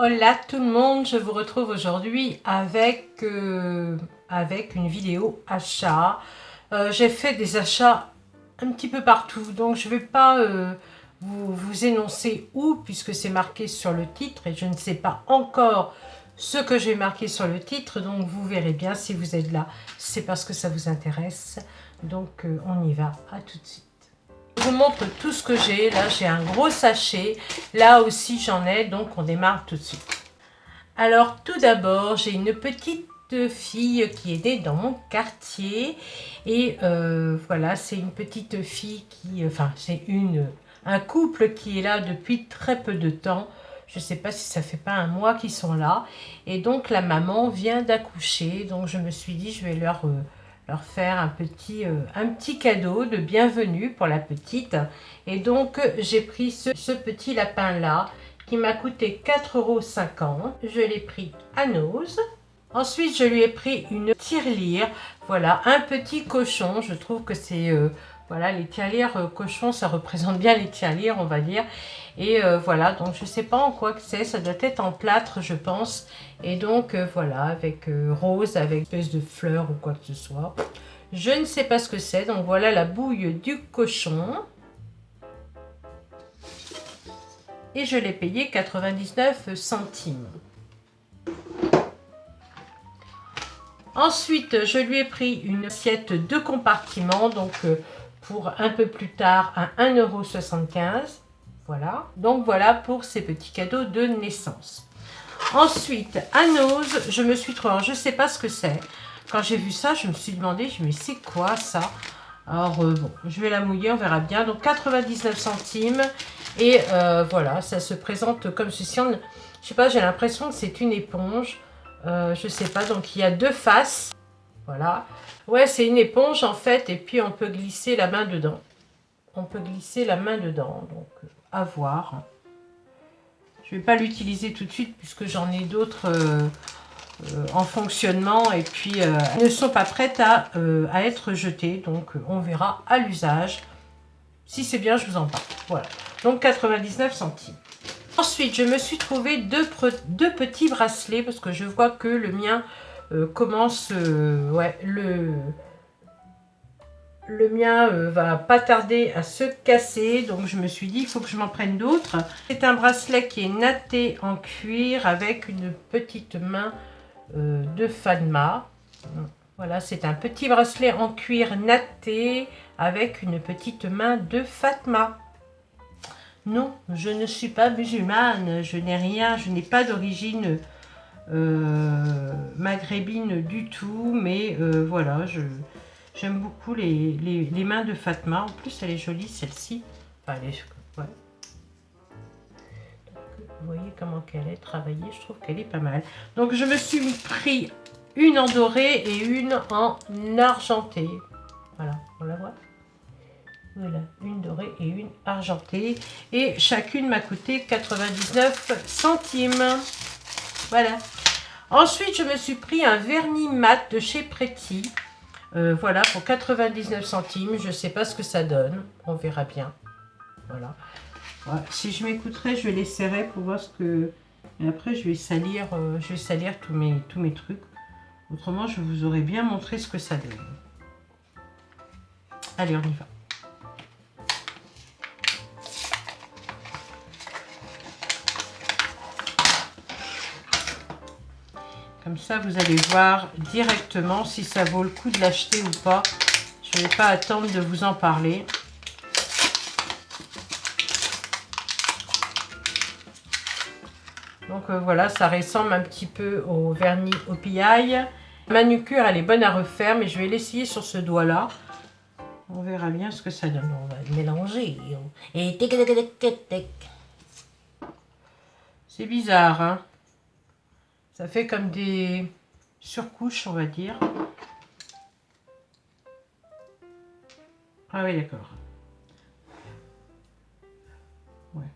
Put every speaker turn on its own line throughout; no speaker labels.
Hola tout le monde, je vous retrouve aujourd'hui avec une vidéo achat. J'ai fait des achats un petit peu partout, donc je ne vais pas vous énoncer où, puisque c'est marqué sur le titre et je ne sais pas encore ce que j'ai marqué sur le titre, donc vous verrez bien si vous êtes là, c'est parce que ça vous intéresse. Donc on y va, à tout de suite. Je vous montre tout ce que j'ai. Là, j'ai un gros sachet. Là aussi, j'en ai. Donc, on démarre tout de suite. Alors, tout d'abord, j'ai une petite fille qui est née dans mon quartier. Et voilà, c'est une petite fille qui... Enfin, c'est un couple qui est là depuis très peu de temps. Je ne sais pas si ça fait pas un mois qu'ils sont là. Et donc, la maman vient d'accoucher. Donc, je me suis dit, je vais leur faire un petit cadeau de bienvenue pour la petite. Et donc, j'ai pris ce petit lapin-là qui m'a coûté 4,50 €. Je l'ai pris à Nose. Ensuite, je lui ai pris une tirelire. Voilà, un petit cochon. Je trouve que c'est... voilà, les tirelires cochons, ça représente bien les tirelires, on va dire. Et voilà, donc je ne sais pas en quoi que c'est. Ça doit être en plâtre, je pense. Et donc, voilà, avec rose, avec une espèce de fleurs ou quoi que ce soit. Je ne sais pas ce que c'est. Donc, voilà la bouille du cochon. Et je l'ai payé 99 centimes. Ensuite, je lui ai pris une assiette de compartiment, donc pour un peu plus tard à 1,75 €. Voilà. Donc voilà pour ces petits cadeaux de naissance. Ensuite, à Nose, je me suis trouvée, je ne sais pas ce que c'est. Quand j'ai vu ça, je me suis demandé, mais c'est quoi ça? Alors bon, je vais la mouiller, on verra bien. Donc 99 centimes. Et voilà, ça se présente comme ceci. Je sais pas, j'ai l'impression que c'est une éponge. Je sais pas, donc il y a deux faces. Voilà. Ouais, c'est une éponge en fait. Et puis on peut glisser la main dedans. On peut glisser la main dedans. Donc à voir. Je ne vais pas l'utiliser tout de suite puisque j'en ai d'autres en fonctionnement. Et puis elles ne sont pas prêtes à être jetées. Donc on verra à l'usage. Si c'est bien, je vous en parle. Voilà. Donc 99 centimes. Ensuite, je me suis trouvé deux petits bracelets parce que je vois que le mien commence... ouais, le mien va pas tarder à se casser. Donc, je me suis dit, il faut que je m'en prenne d'autres. C'est un bracelet qui est natté en cuir avec une petite main de Fatma. Voilà, c'est un petit bracelet en cuir natté avec une petite main de Fatma. Non, je ne suis pas musulmane, je n'ai rien, je n'ai pas d'origine maghrébine du tout, mais voilà, j'aime beaucoup les mains de Fatma. En plus, elle est jolie celle-ci. Enfin, ouais. Vous voyez comment qu'elle est travaillée, je trouve qu'elle est pas mal. Donc, je me suis pris une en doré et une en argenté. Voilà, on la voit. Voilà, une dorée et une argentée. Et chacune m'a coûté 99 centimes. Voilà. Ensuite, je me suis pris un vernis mat de chez Pretty. Voilà, pour 99 centimes. Je ne sais pas ce que ça donne. On verra bien. Voilà. Ouais, si je m'écouterais, je l'essaierai pour voir ce que... Et après, je vais salir tous mes trucs. Autrement, je vous aurais bien montré ce que ça donne. Allez, on y va. Comme ça, vous allez voir directement si ça vaut le coup de l'acheter ou pas. Je ne vais pas attendre de vous en parler. Donc voilà, ça ressemble un petit peu au vernis au pillaille. La manucure, elle est bonne à refaire, mais je vais l'essayer sur ce doigt-là. On verra bien ce que ça donne. On va le mélanger. Et tic, tic, tic, tic, tic. C'est bizarre, hein? Ça fait comme des surcouches, on va dire. Ah oui, d'accord. Ouais.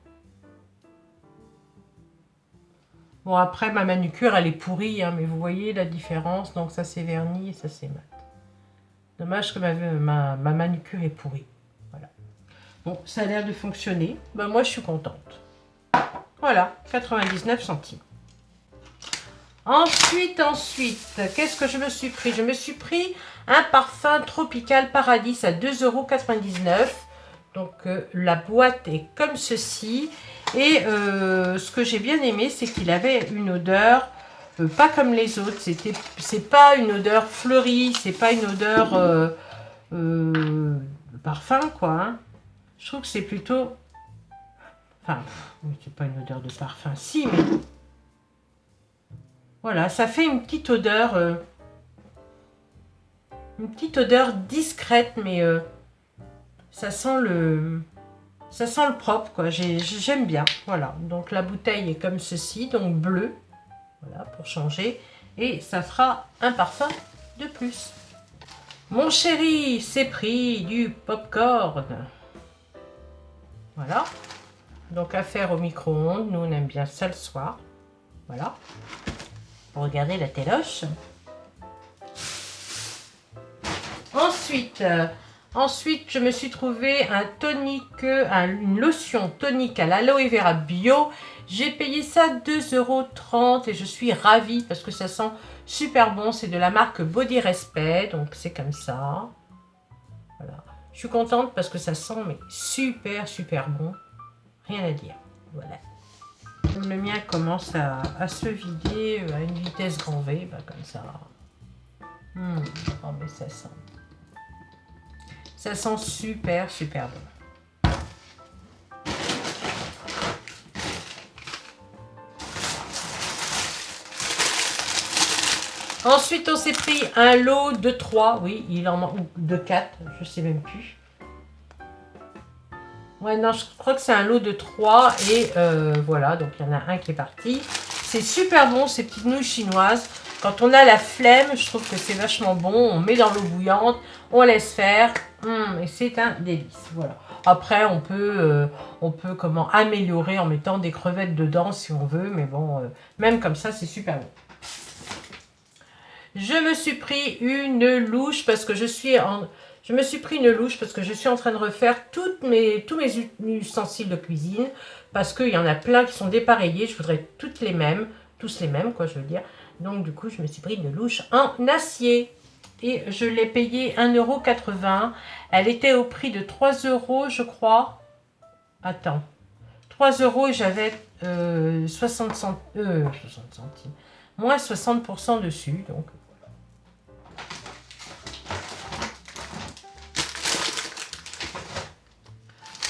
Bon, après, ma manucure, elle est pourrie, hein, mais vous voyez la différence. Donc, ça, c'est vernis et ça, c'est mat. Dommage que ma manucure est pourrie. Voilà. Bon, ça a l'air de fonctionner. Ben, moi, je suis contente. Voilà, 99 centimes. Ensuite, qu'est-ce que je me suis pris? Je me suis pris un parfum Tropical Paradis à 2,99 €. Donc, la boîte est comme ceci. Et ce que j'ai bien aimé, c'est qu'il avait une odeur pas comme les autres. C'est pas une odeur fleurie, c'est pas une odeur parfum, quoi. Hein. Je trouve que c'est plutôt... Enfin, c'est pas une odeur de parfum, si, mais... Voilà, ça fait une petite odeur discrète, mais ça sent le propre, quoi. J'aime bien. Voilà, donc la bouteille est comme ceci, donc bleu, voilà, pour changer, et ça fera un parfum de plus. Mon chéri s'est pris du popcorn. Voilà, donc à faire au micro-ondes. Nous on aime bien ça le soir. Voilà, pour regarder la téloche. Ensuite, je me suis trouvé un tonique, une lotion tonique à l'aloe vera bio. J'ai payé ça 2,30 € et je suis ravie parce que ça sent super bon. C'est de la marque Body Respect, donc c'est comme ça. Voilà. Je suis contente parce que ça sent mais super bon. Rien à dire. Voilà. Le mien commence à se vider à une vitesse grand V, bah comme ça. Oh mais ça sent. Ça sent super bon. Ensuite, on s'est pris un lot de 3. Oui, il en manque de 4. Je sais même plus. Ouais, non, je crois que c'est un lot de 3. Et voilà, donc il y en a un qui est parti. C'est super bon, ces petites nouilles chinoises. Quand on a la flemme, je trouve que c'est vachement bon. On met dans l'eau bouillante, on laisse faire. Et c'est un délice. Voilà. Après, on peut comment améliorer en mettant des crevettes dedans si on veut. Mais bon, même comme ça, c'est super bon. Je me suis pris une louche parce que je suis en train de refaire tous mes ustensiles de cuisine parce qu'il y en a plein qui sont dépareillés. Je voudrais tous les mêmes, quoi, je veux dire. Donc, du coup, je me suis pris une louche en acier. Et je l'ai payée 1,80 €. Elle était au prix de 3 €, je crois. Attends. 3 € et j'avais 60 centimes. Moins 60% dessus. Donc,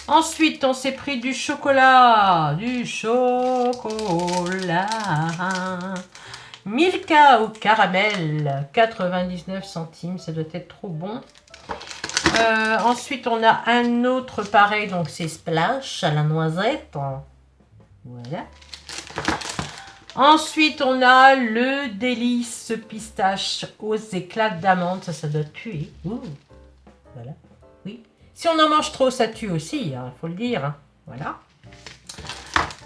ensuite, on s'est pris du chocolat. Milka au caramel, 99 centimes, ça doit être trop bon. Ensuite, on a un autre pareil, donc c'est Splash à la noisette. Voilà. Ensuite, on a le délice pistache aux éclats d'amande, ça doit tuer. Voilà, oui. Si on en mange trop, ça tue aussi, hein, faut le dire. Hein. Voilà.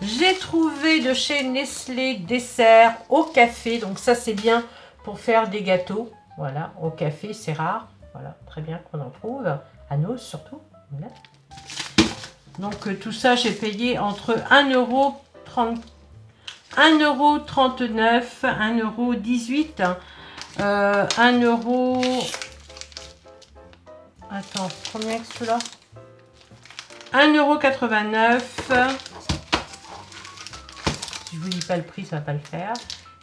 J'ai trouvé de chez Nestlé dessert au café. Donc ça, c'est bien pour faire des gâteaux. Voilà, au café, c'est rare. Voilà, très bien qu'on en trouve. À Nos surtout. Voilà. Donc tout ça, j'ai payé entre 1,39 €, 1,18 €, 1 €... Attends, combien est-ce que là? 1,89 €. Si je vous dis pas le prix, ça va pas le faire.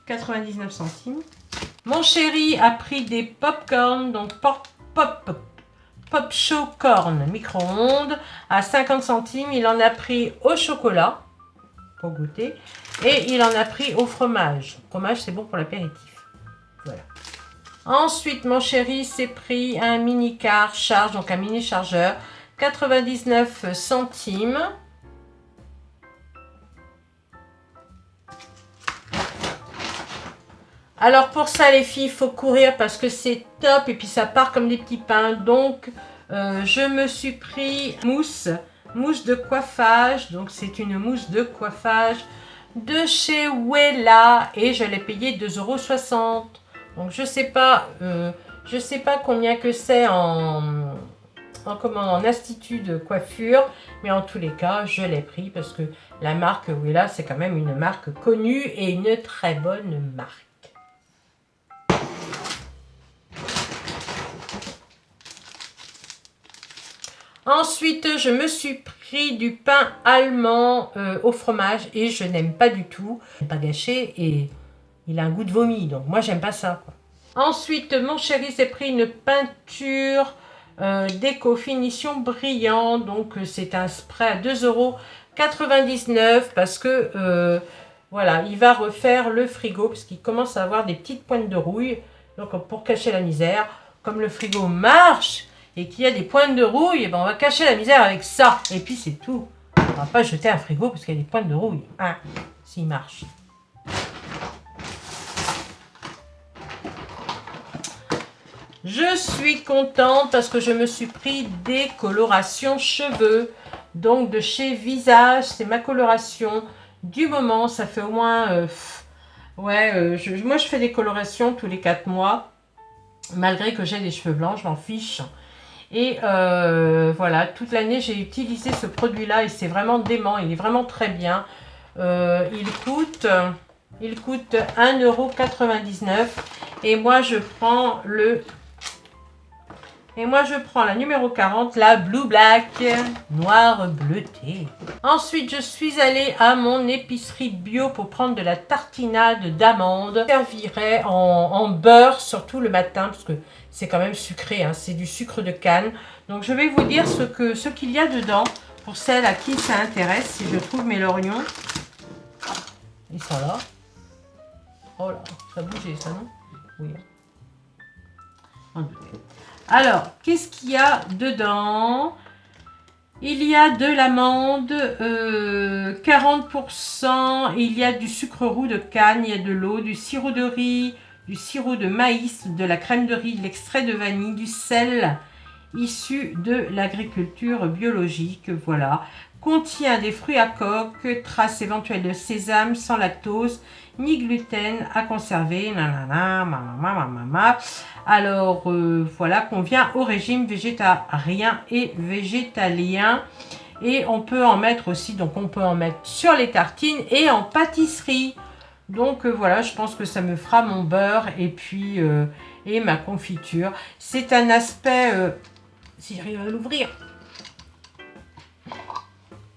99 centimes. Mon chéri a pris des pop-corn, donc pop show corn micro-ondes à 50 centimes. Il en a pris au chocolat pour goûter et il en a pris au fromage. Le fromage, c'est bon pour l'apéritif. Voilà. Ensuite, mon chéri s'est pris un mini car charge, donc un mini chargeur, 99 centimes. Alors pour ça les filles, il faut courir parce que c'est top et puis ça part comme des petits pains. Donc je me suis pris mousse de coiffage. Donc c'est une mousse de coiffage de chez Wella et je l'ai payé 2,60 €. Donc je sais pas combien que c'est en institut de coiffure, mais en tous les cas je l'ai pris parce que la marque Wella c'est quand même une marque connue et une très bonne marque. Ensuite, je me suis pris du pain allemand au fromage et je n'aime pas du tout. Il n'est pas gâché et il a un goût de vomi, donc moi j'aime pas ça, quoi. Ensuite, mon chéri s'est pris une peinture déco finition brillant. Donc c'est un spray à 2,99 € parce que voilà, il va refaire le frigo parce qu'il commence à avoir des petites pointes de rouille. Donc pour cacher la misère, comme le frigo marche et qu'il y a des pointes de rouille, eh ben, on va cacher la misère avec ça. Et puis c'est tout. On va pas jeter un frigo parce qu'il y a des pointes de rouille. Hein, s'il marche. Je suis contente parce que je me suis pris des colorations cheveux. Donc de chez Visage, c'est ma coloration du moment. Ça fait au moins... moi je fais des colorations tous les 4 mois. Malgré que j'ai des cheveux blancs, je m'en fiche. Et voilà, toute l'année j'ai utilisé ce produit-là et c'est vraiment dément. Il est vraiment très bien. Il coûte 1,99 € et moi je prends la numéro 40, la Blue Black, noir bleuté. Ensuite, je suis allée à mon épicerie bio pour prendre de la tartinade d'amandes. Je servirai en beurre, surtout le matin, parce que c'est quand même sucré, hein, c'est du sucre de canne. Donc, je vais vous dire ce qu'il y a dedans, pour celles à qui ça intéresse, si je trouve mes lorions. Ils sont là. Oh là, ça a bougé ça, non? Oui. Alors, qu'est-ce qu'il y a dedans? Il y a de l'amande, 40%, il y a du sucre roux de canne, il y a de l'eau, du sirop de riz, du sirop de maïs, de la crème de riz, de l'extrait de vanille, du sel issu de l'agriculture biologique, voilà. Contient des fruits à coque, traces éventuelles de sésame, sans lactose, ni gluten, à conserver, Alors, voilà, convient au régime végétarien et végétalien. Et on peut en mettre aussi, donc on peut en mettre sur les tartines et en pâtisserie. Donc voilà, je pense que ça me fera mon beurre et puis et ma confiture. C'est un aspect, si j'arrive à l'ouvrir.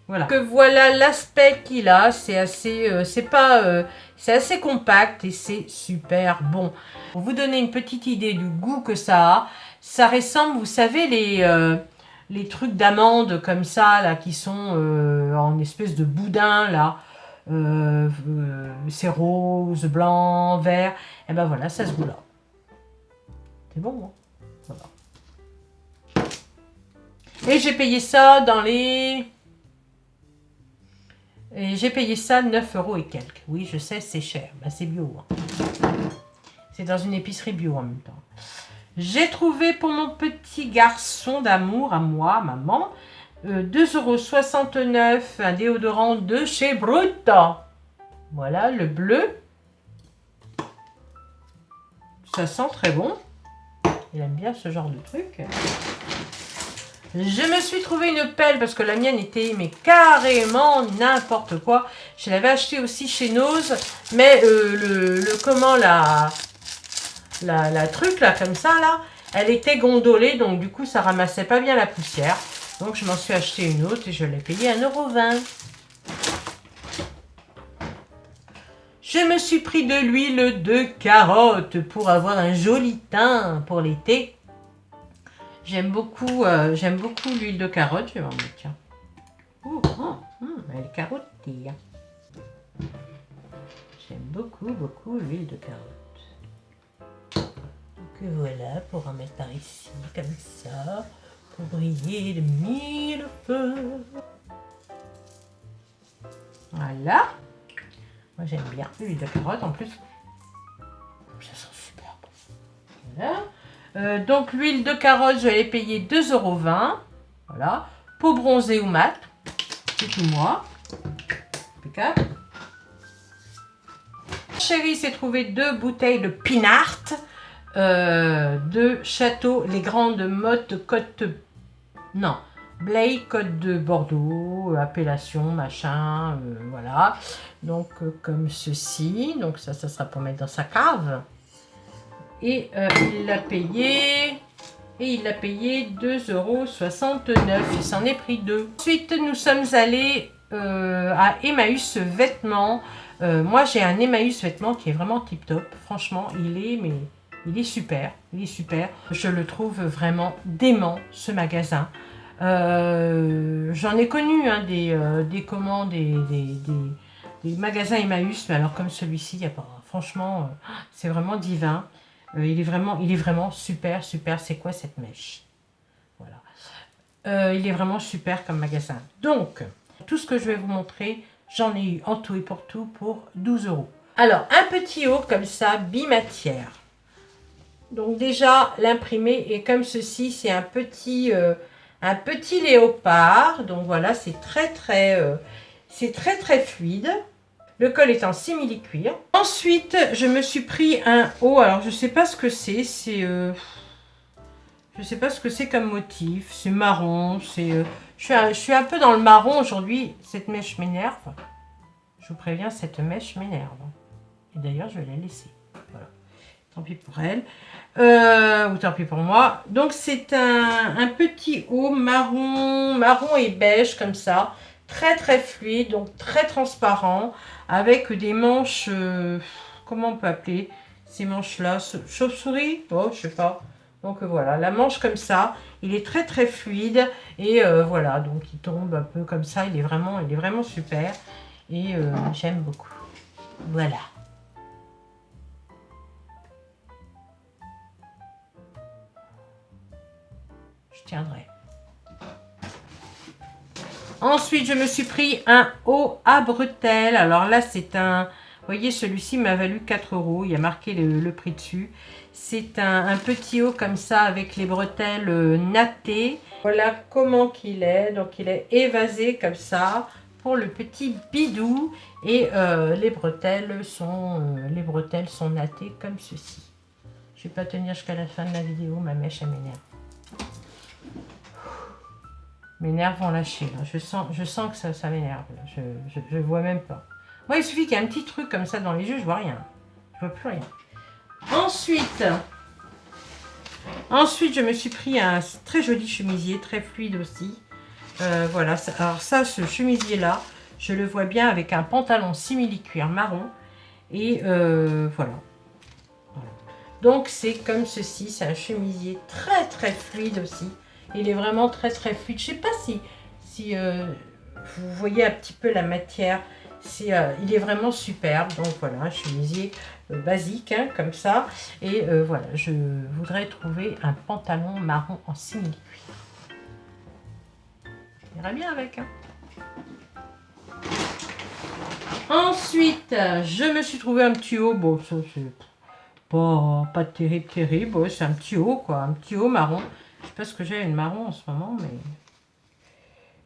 Voilà. Que voilà l'aspect qu'il a, c'est assez, c'est assez compact et c'est super bon. Pour vous donner une petite idée du goût que ça ressemble, vous savez, les trucs d'amandes comme ça, là, qui sont en espèce de boudin, là. C'est rose, blanc, vert. Et ben voilà, ça se goût là. C'est bon, hein, voilà. Et j'ai payé ça dans les... Et j'ai payé ça 9 € et quelques. Oui, je sais, c'est cher. Ben, c'est bio. Hein. C'est dans une épicerie bio en même temps. J'ai trouvé pour mon petit garçon d'amour, à moi, maman, 2,69 € un déodorant de chez Brut. Voilà, le bleu. Ça sent très bon. Il aime bien ce genre de truc. Je me suis trouvé une pelle parce que la mienne était mais carrément n'importe quoi. Je l'avais acheté aussi chez Nose, mais la truc là comme ça là, elle était gondolée donc du coup ça ramassait pas bien la poussière. Donc je m'en suis acheté une autre et je l'ai payé 1,20 €. Je me suis pris de l'huile de carotte pour avoir un joli teint pour l'été. J'aime beaucoup l'huile de carotte. Je vais en mettre, tiens. Elle est carottée. J'aime beaucoup l'huile de carotte. Donc voilà, pour en mettre par ici, comme ça, pour briller de mille feux. Voilà. Moi j'aime bien l'huile de carotte en plus. Ça sent super bon. Voilà. Donc l'huile de carotte, je l'ai payée 2,20 €. Voilà. Peau bronzée ou mat. C'est tout moi. Impeccable. Chérie s'est trouvé 2 bouteilles de Pinart de Château, les grandes mottes Côte... Non. Blay, Côte de Bordeaux, appellation, machin, voilà. Donc comme ceci. Donc ça sera pour mettre dans sa cave. Et il l'a payé et il l'a payé 2,69 €. Il s'en est pris 2. Ensuite, nous sommes allés à Emmaüs Vêtements. Moi, j'ai un Emmaüs Vêtements qui est vraiment tip top. Franchement, il est super. Il est super. Je le trouve vraiment dément, ce magasin. J'en ai connu hein, des commandes, des magasins Emmaüs, mais alors comme celui-ci, il n'y a pas. Franchement, c'est vraiment divin. Il est vraiment super, super. C'est quoi cette mèche? Voilà. Il est vraiment super comme magasin. Donc, tout ce que je vais vous montrer, j'en ai eu en tout et pour tout pour 12 €. Alors, un petit haut comme ça, bimatière. Donc déjà, l'imprimé est comme ceci. C'est un petit léopard. Donc voilà, c'est très fluide. Le col est en simili-cuir. Ensuite, je me suis pris un haut. Alors, je ne sais pas ce que c'est. Je sais pas ce que c'est comme motif. C'est marron. Je suis un peu dans le marron aujourd'hui. Cette mèche m'énerve. Je vous préviens, cette mèche m'énerve. Et d'ailleurs, je vais la laisser. Voilà. Tant pis pour elle. Ou tant pis pour moi. Donc, c'est un petit haut marron et beige comme ça. Très fluide, donc très transparent, avec des manches, comment on peut appeler ces manches-là, chauve-souris? Oh, je sais pas. Donc voilà, la manche comme ça, il est très fluide, et voilà, donc il tombe un peu comme ça, il est vraiment super, et j'aime beaucoup. Voilà. Je tiendrai. Ensuite, je me suis pris un haut à bretelles. Alors là, c'est un... Vous voyez, celui-ci m'a valu 4 €. Il y a marqué le prix dessus. C'est un petit haut comme ça avec les bretelles nattées. Voilà comment qu'il est. Donc, il est évasé comme ça pour le petit bidou. Et les bretelles sont nattées comme ceci. Je ne vais pas tenir jusqu'à la fin de la vidéo. Ma mèche, elle m'énerve. Mes nerfs vont lâcher. Là. Je sens que ça m'énerve. Je vois même pas. Moi, il suffit qu'il y ait un petit truc comme ça dans les yeux, je vois rien. Je vois plus rien. Ensuite, je me suis pris un très joli chemisier, très fluide aussi. Voilà. Alors ça, ce chemisier-là, je le vois bien avec un pantalon simili-cuir marron. Et voilà. Donc, c'est comme ceci. C'est un chemisier très fluide aussi. Il est vraiment très fluide. Je ne sais pas si vous voyez un petit peu la matière. Il est vraiment superbe. Donc voilà, un chemisier basique, hein, comme ça. Et voilà, je voudrais trouver un pantalon marron en simili-cuir. Il irait bien avec. Hein. Ensuite, je me suis trouvé un petit haut. Bon, ça c'est pas terrible. Ouais, c'est un petit haut, quoi. Un petit haut marron. Je sais pas ce que j'ai une marron en ce moment, mais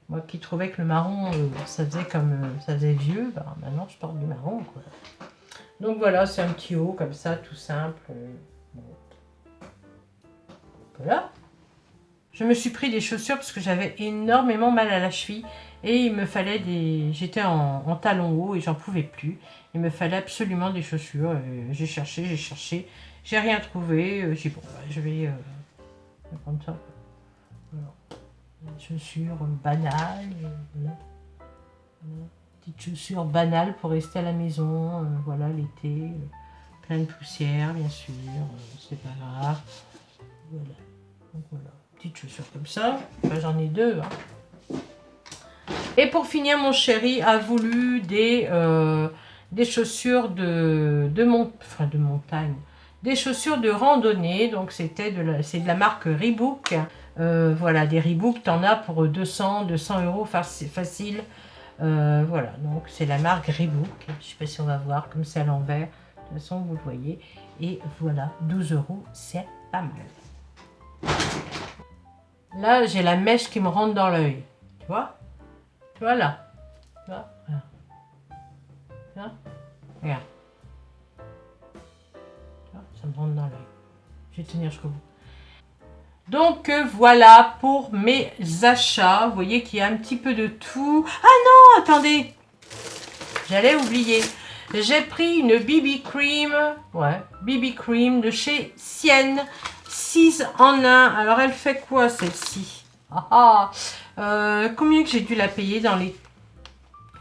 moi qui trouvais que le marron, ça faisait vieux, bah, maintenant je porte du marron, quoi. Donc voilà, c'est un petit haut comme ça, tout simple. Bon. Voilà. Je me suis pris des chaussures parce que j'avais énormément mal à la cheville et il me fallait j'étais en talons hauts et j'en pouvais plus. Il me fallait absolument des chaussures. J'ai cherché, j'ai rien trouvé. J'ai dit bon, bah, je vais comme ça. Voilà. Des chaussures banales. Voilà. Petites chaussures banales pour rester à la maison. Voilà, l'été. Plein de poussière, bien sûr. C'est pas grave. Voilà. Donc voilà. Petites chaussures comme ça. Enfin, j'en ai deux. Hein. Et pour finir, mon chéri a voulu des chaussures de montagne. Des chaussures de randonnée, donc c'est de la marque Reebok. Voilà, des Reebok, t'en as pour 200 € facile. Voilà, donc c'est la marque Reebok. Je sais pas si on va voir, comme c'est à l'envers. De toute façon, vous le voyez. Et voilà, 12 €, c'est pas mal. Là, j'ai la mèche qui me rentre dans l'œil. Tu vois? Tu vois là? Tu vois? Voilà. Tu vois? Regarde. Ça me rentre dans l'œil. Je vais tenir jusqu'au bout. Donc voilà pour mes achats. Vous voyez qu'il y a un petit peu de tout. Ah non, attendez. J'allais oublier. J'ai pris une BB Cream. Ouais, BB Cream de chez Sienne. 6 en 1. Alors, elle fait quoi, celle-ci? Combien que j'ai dû la payer dans les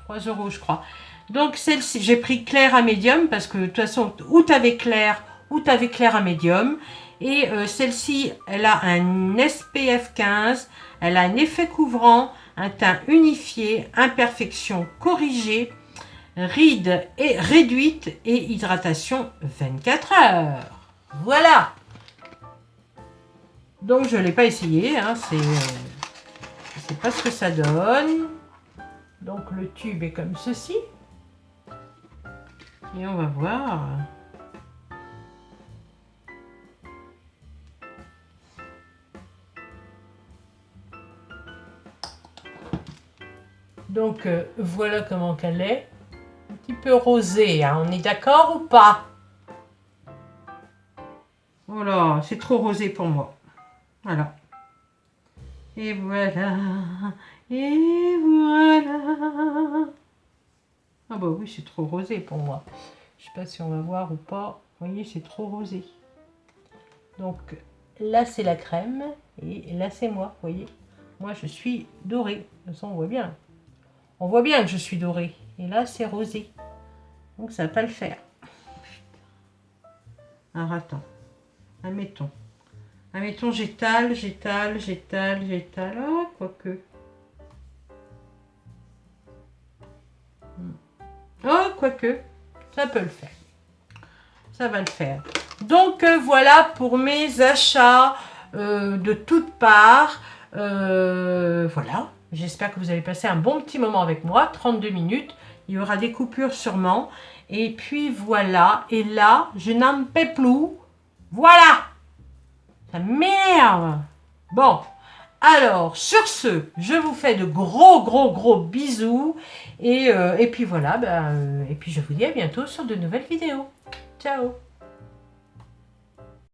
3 euros, je crois. Donc, celle-ci, j'ai pris clair à médium parce que de toute façon, ou tu avais clair à médium. Et celle-ci, elle a un SPF 15, elle a un effet couvrant, un teint unifié, imperfection corrigée, rides et réduite et hydratation 24 heures. Voilà. Donc je ne l'ai pas essayé, hein, je ne sais pas ce que ça donne. Donc le tube est comme ceci. Et on va voir. Donc voilà comment qu'elle est. Un petit peu rosée, hein. On est d'accord ou pas? Voilà, c'est trop rosé pour moi. Voilà. Et voilà. Et voilà. Ah bah oui, c'est trop rosé pour moi. Je sais pas si on va voir ou pas. Vous voyez, c'est trop rosé. Donc là, c'est la crème. Et là, c'est moi, vous voyez. Moi, je suis dorée. De toute façon, on voit bien. On voit bien que je suis dorée. Et là, c'est rosé. Donc, ça va pas le faire. Alors, attends. Admettons, j'étale. Ah, quoique. Oh, quoique. Ça peut le faire. Ça va le faire. Donc, voilà pour mes achats de toutes parts. Voilà. J'espère que vous avez passé un bon petit moment avec moi. 32 minutes. Il y aura des coupures sûrement. Et puis, voilà. Et là, je n'en peux plus. Voilà. Ça m'énerve. Bon. Alors, sur ce, je vous fais de gros bisous. Et puis voilà. Et puis, je vous dis à bientôt sur de nouvelles vidéos. Ciao.